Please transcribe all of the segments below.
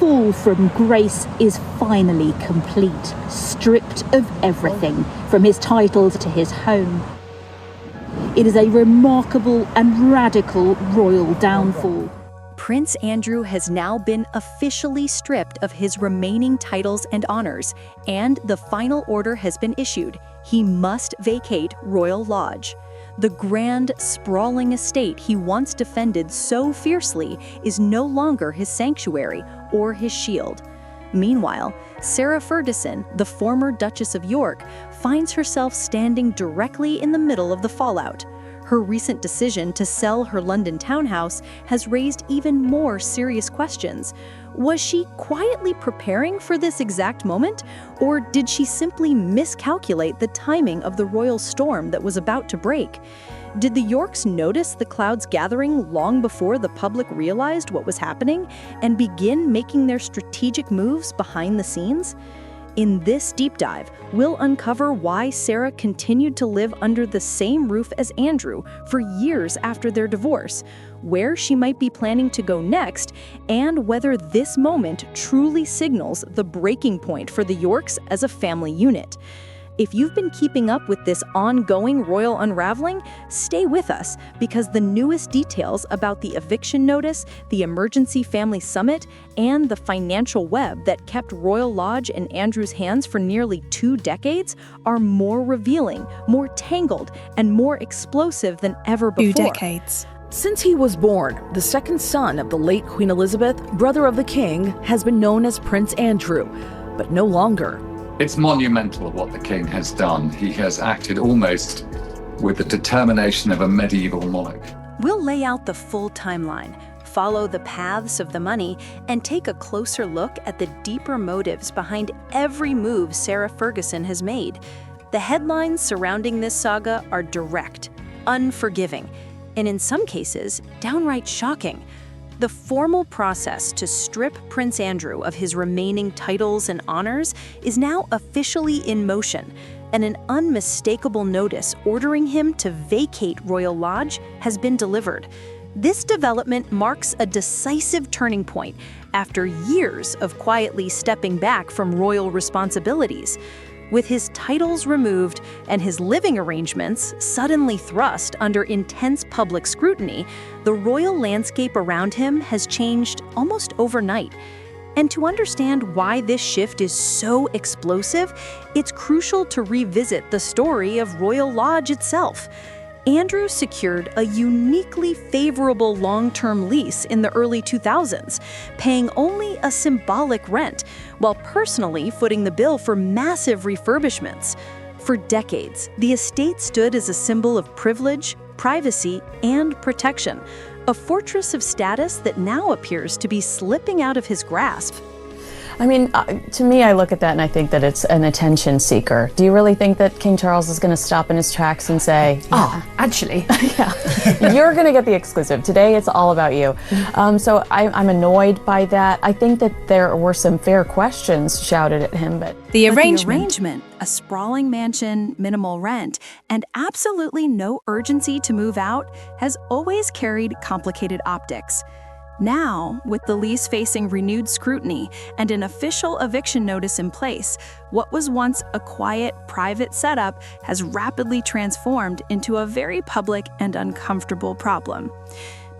fall from grace is finally complete, stripped of everything, from his titles to his home. It is a remarkable and radical royal downfall. Prince Andrew has now been officially stripped of his remaining titles and honors, and the final order has been issued. He must vacate Royal Lodge. The grand, sprawling estate he once defended so fiercely is no longer his sanctuary or his shield. Meanwhile, Sarah Ferguson, the former Duchess of York, finds herself standing directly in the middle of the fallout. Her recent decision to sell her London townhouse has raised even more serious questions. Was she quietly preparing for this exact moment, or did she simply miscalculate the timing of the royal storm that was about to break? Did the Yorks notice the clouds gathering long before the public realized what was happening and begin making their strategic moves behind the scenes? In this deep dive, we'll uncover why Sarah continued to live under the same roof as Andrew for years after their divorce, where she might be planning to go next, and whether this moment truly signals the breaking point for the Yorks as a family unit. If you've been keeping up with this ongoing royal unraveling, stay with us, because the newest details about the eviction notice, the emergency family summit, and the financial web that kept Royal Lodge in Andrew's hands for nearly 2 decades are more revealing, more tangled, and more explosive than ever before. 2 decades. Since he was born, the second son of the late Queen Elizabeth, brother of the King, has been known as Prince Andrew, but no longer. It's monumental what the king has done. He has acted almost with the determination of a medieval monarch. We'll lay out the full timeline, follow the paths of the money, and take a closer look at the deeper motives behind every move Sarah Ferguson has made. The headlines surrounding this saga are direct, unforgiving, and in some cases, downright shocking. The formal process to strip Prince Andrew of his remaining titles and honors is now officially in motion, and an unmistakable notice ordering him to vacate Royal Lodge has been delivered. This development marks a decisive turning point after years of quietly stepping back from royal responsibilities. With his titles removed and his living arrangements suddenly thrust under intense public scrutiny, the royal landscape around him has changed almost overnight. And to understand why this shift is so explosive, it's crucial to revisit the story of Royal Lodge itself. Andrew secured a uniquely favorable long-term lease in the early 2000s, paying only a symbolic rent, while personally footing the bill for massive refurbishments. For decades, the estate stood as a symbol of privilege, privacy, and protection, a fortress of status that now appears to be slipping out of his grasp. I mean, to me, I look at that and I think that it's an attention seeker. Do you really think that King Charles is going to stop in his tracks and say, Actually. yeah, you're going to get the exclusive. Today, it's all about you. So I'm annoyed by that. I think that there were some fair questions shouted at him, but The arrangement, a sprawling mansion, minimal rent, and absolutely no urgency to move out, has always carried complicated optics. Now, with the lease facing renewed scrutiny and an official eviction notice in place, what was once a quiet, private setup has rapidly transformed into a very public and uncomfortable problem.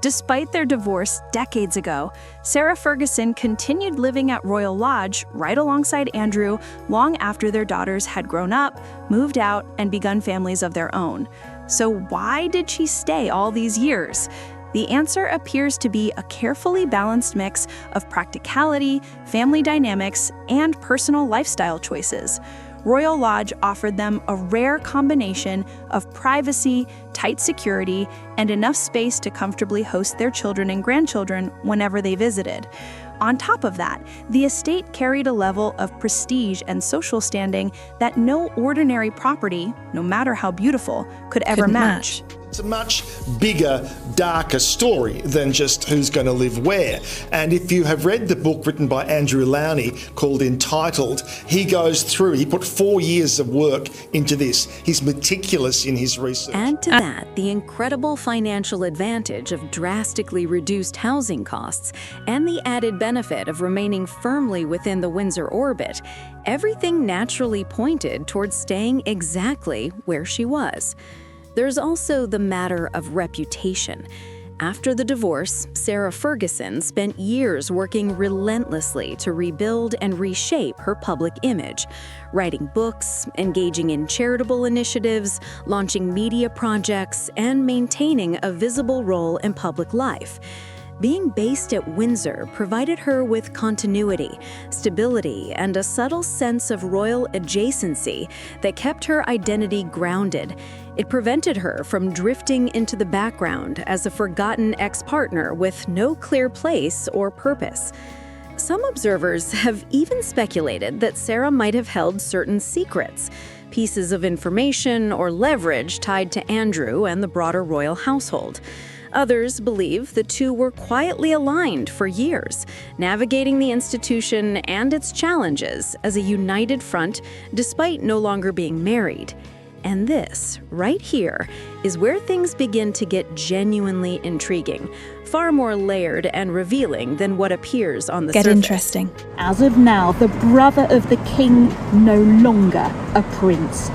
Despite their divorce decades ago, Sarah Ferguson continued living at Royal Lodge right alongside Andrew long after their daughters had grown up, moved out, and begun families of their own. So why did she stay all these years? The answer appears to be a carefully balanced mix of practicality, family dynamics, and personal lifestyle choices. Royal Lodge offered them a rare combination of privacy, tight security, and enough space to comfortably host their children and grandchildren whenever they visited. On top of that, the estate carried a level of prestige and social standing that no ordinary property, no matter how beautiful, could ever match. It's a much bigger, darker story than just who's going to live where. And if you have read the book written by Andrew Lowney called Entitled, he goes through, he put 4 years of work into this. He's meticulous in his research. Add to that the incredible financial advantage of drastically reduced housing costs and the added benefit of remaining firmly within the Windsor orbit, everything naturally pointed towards staying exactly where she was. There's also the matter of reputation. After the divorce, Sarah Ferguson spent years working relentlessly to rebuild and reshape her public image, writing books, engaging in charitable initiatives, launching media projects, and maintaining a visible role in public life. Being based at Windsor provided her with continuity, stability, and a subtle sense of royal adjacency that kept her identity grounded. It prevented her from drifting into the background as a forgotten ex-partner with no clear place or purpose. Some observers have even speculated that Sarah might have held certain secrets, pieces of information or leverage tied to Andrew and the broader royal household. Others believe the two were quietly aligned for years, navigating the institution and its challenges as a united front despite no longer being married. And this, right here, is where things begin to get genuinely intriguing, far more layered and revealing than what appears on the surface. Interesting. As of now, the brother of the king no longer a prince.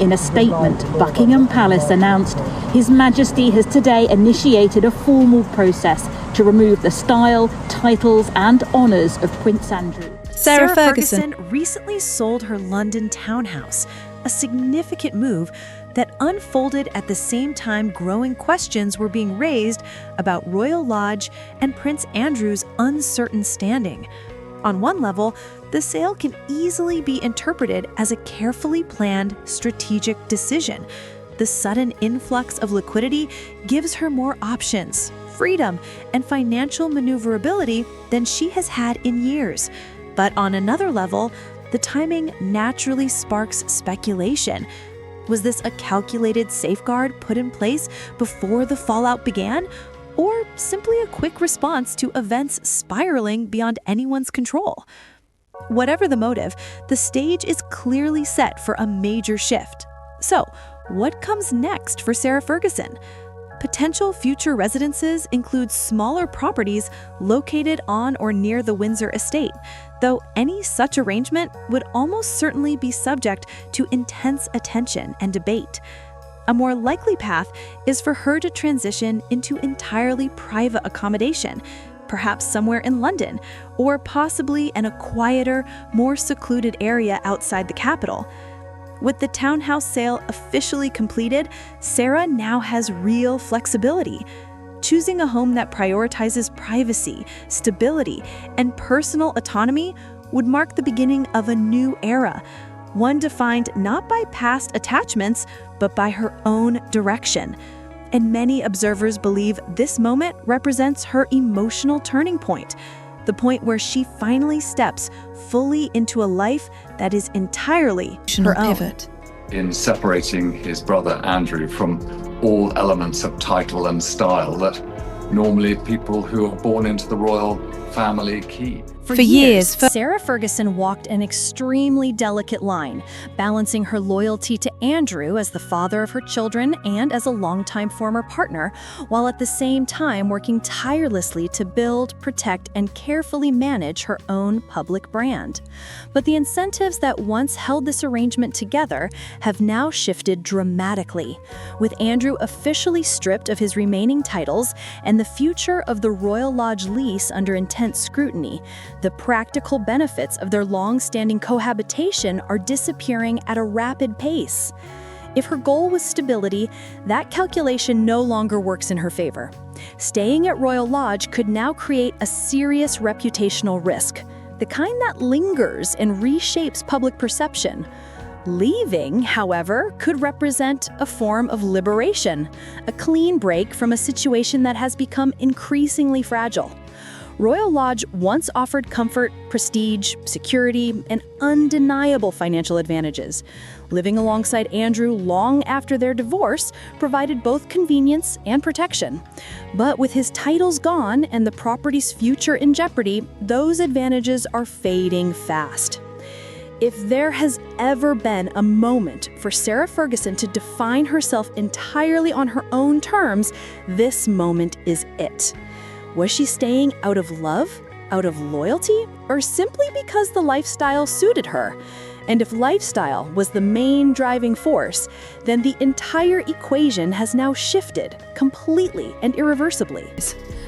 In a statement, Buckingham Palace announced, His Majesty has today initiated a formal process to remove the style, titles and honours of Prince Andrew. Sarah Ferguson recently sold her London townhouse, a significant move that unfolded at the same time growing questions were being raised about Royal Lodge and Prince Andrew's uncertain standing. On one level, the sale can easily be interpreted as a carefully planned, strategic decision. The sudden influx of liquidity gives her more options, freedom, and financial maneuverability than she has had in years. But on another level, the timing naturally sparks speculation. Was this a calculated safeguard put in place before the fallout began? Or simply a quick response to events spiraling beyond anyone's control? Whatever the motive, the stage is clearly set for a major shift. So, what comes next for Sarah Ferguson? Potential future residences include smaller properties located on or near the Windsor estate, though any such arrangement would almost certainly be subject to intense attention and debate. A more likely path is for her to transition into entirely private accommodation, perhaps somewhere in London, or possibly in a quieter, more secluded area outside the capital. With the townhouse sale officially completed, Sarah now has real flexibility. Choosing a home that prioritizes privacy, stability, and personal autonomy would mark the beginning of a new era, one defined not by past attachments, but by her own direction. And many observers believe this moment represents her emotional turning point, the point where she finally steps fully into a life that is entirely her own. In separating his brother Andrew from all elements of title and style that normally people who are born into the royal family keep. For years, Sarah Ferguson walked an extremely delicate line, balancing her loyalty to Andrew as the father of her children and as a longtime former partner, while at the same time working tirelessly to build, protect, and carefully manage her own public brand. But the incentives that once held this arrangement together have now shifted dramatically, with Andrew officially stripped of his remaining titles and the future of the Royal Lodge lease under intense scrutiny. The practical benefits of their long-standing cohabitation are disappearing at a rapid pace. If her goal was stability, that calculation no longer works in her favor. Staying at Royal Lodge could now create a serious reputational risk, the kind that lingers and reshapes public perception. Leaving, however, could represent a form of liberation, a clean break from a situation that has become increasingly fragile. Royal Lodge once offered comfort, prestige, security, and undeniable financial advantages. Living alongside Andrew long after their divorce provided both convenience and protection. But with his titles gone and the property's future in jeopardy, those advantages are fading fast. If there has ever been a moment for Sarah Ferguson to define herself entirely on her own terms, this moment is it. Was she staying out of love, out of loyalty, or simply because the lifestyle suited her? And if lifestyle was the main driving force, then the entire equation has now shifted completely and irreversibly.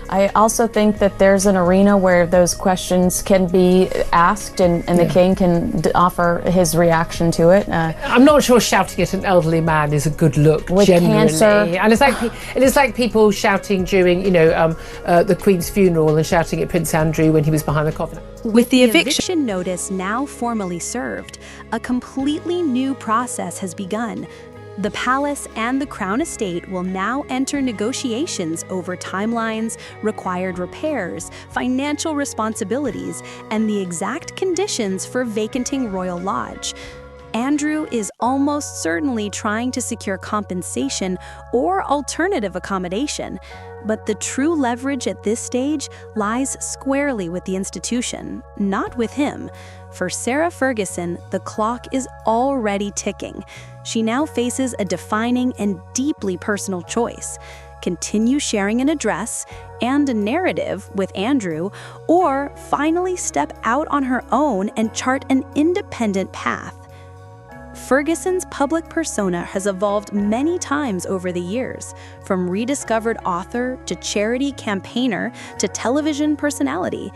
I also think that there's an arena where those questions can be asked and the king can offer his reaction to it. I'm not sure shouting at an elderly man is a good look, with generally. Cancer. And it's like people shouting during, the Queen's funeral and shouting at Prince Andrew when he was behind the coffin. With the eviction notice now formally served, a completely new process has begun. The palace and the Crown Estate will now enter negotiations over timelines, required repairs, financial responsibilities, and the exact conditions for vacating Royal Lodge. Andrew is almost certainly trying to secure compensation or alternative accommodation, but the true leverage at this stage lies squarely with the institution, not with him. For Sarah Ferguson, the clock is already ticking. She now faces a defining and deeply personal choice: continue sharing an address and a narrative with Andrew, or finally step out on her own and chart an independent path. Ferguson's public persona has evolved many times over the years, from rediscovered author to charity campaigner to television personality.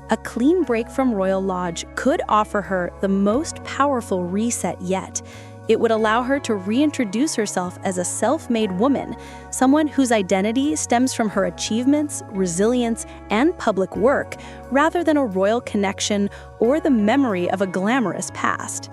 A clean break from Royal Lodge could offer her the most powerful reset yet. It would allow her to reintroduce herself as a self-made woman, someone whose identity stems from her achievements, resilience, and public work, rather than a royal connection or the memory of a glamorous past.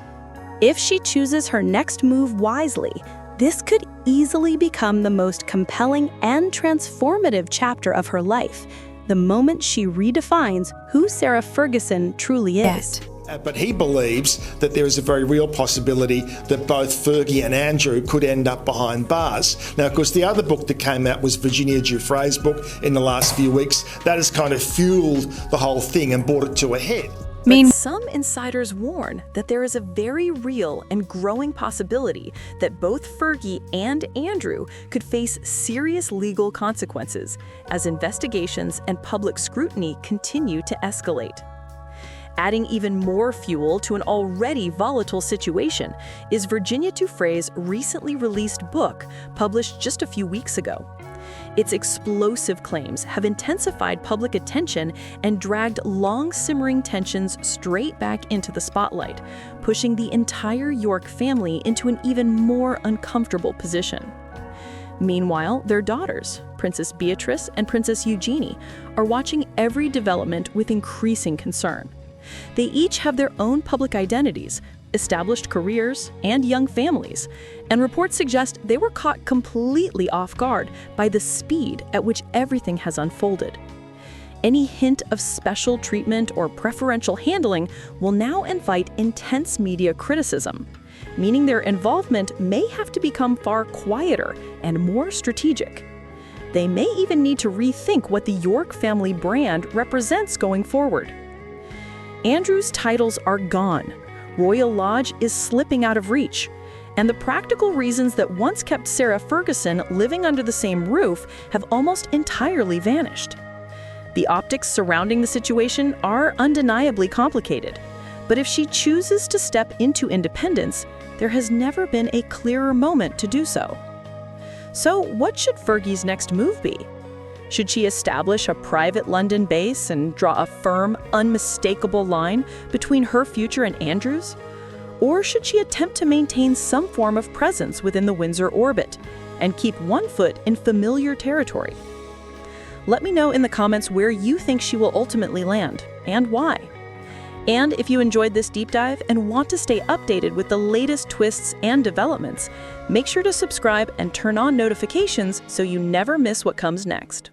If she chooses her next move wisely, this could easily become the most compelling and transformative chapter of her life, the moment she redefines who Sarah Ferguson truly is. But he believes that there is a very real possibility that both Fergie and Andrew could end up behind bars. Now, of course, the other book that came out was Virginia Giuffre's book in the last few weeks. That has kind of fueled the whole thing and brought it to a head. But some insiders warn that there is a very real and growing possibility that both Fergie and Andrew could face serious legal consequences as investigations and public scrutiny continue to escalate. Adding even more fuel to an already volatile situation is Virginia Giuffre's recently released book, published just a few weeks ago. Its explosive claims have intensified public attention and dragged long-simmering tensions straight back into the spotlight, pushing the entire York family into an even more uncomfortable position. Meanwhile, their daughters, Princess Beatrice and Princess Eugenie, are watching every development with increasing concern. They each have their own public identities, established careers, and young families, and reports suggest they were caught completely off guard by the speed at which everything has unfolded. Any hint of special treatment or preferential handling will now invite intense media criticism, meaning their involvement may have to become far quieter and more strategic. They may even need to rethink what the York family brand represents going forward. Andrew's titles are gone. Royal Lodge is slipping out of reach, and the practical reasons that once kept Sarah Ferguson living under the same roof have almost entirely vanished. The optics surrounding the situation are undeniably complicated, but if she chooses to step into independence, there has never been a clearer moment to do so. So what should Fergie's next move be? Should she establish a private London base and draw a firm, unmistakable line between her future and Andrew's? Or should she attempt to maintain some form of presence within the Windsor orbit and keep one foot in familiar territory? Let me know in the comments where you think she will ultimately land and why. And if you enjoyed this deep dive and want to stay updated with the latest twists and developments, make sure to subscribe and turn on notifications so you never miss what comes next.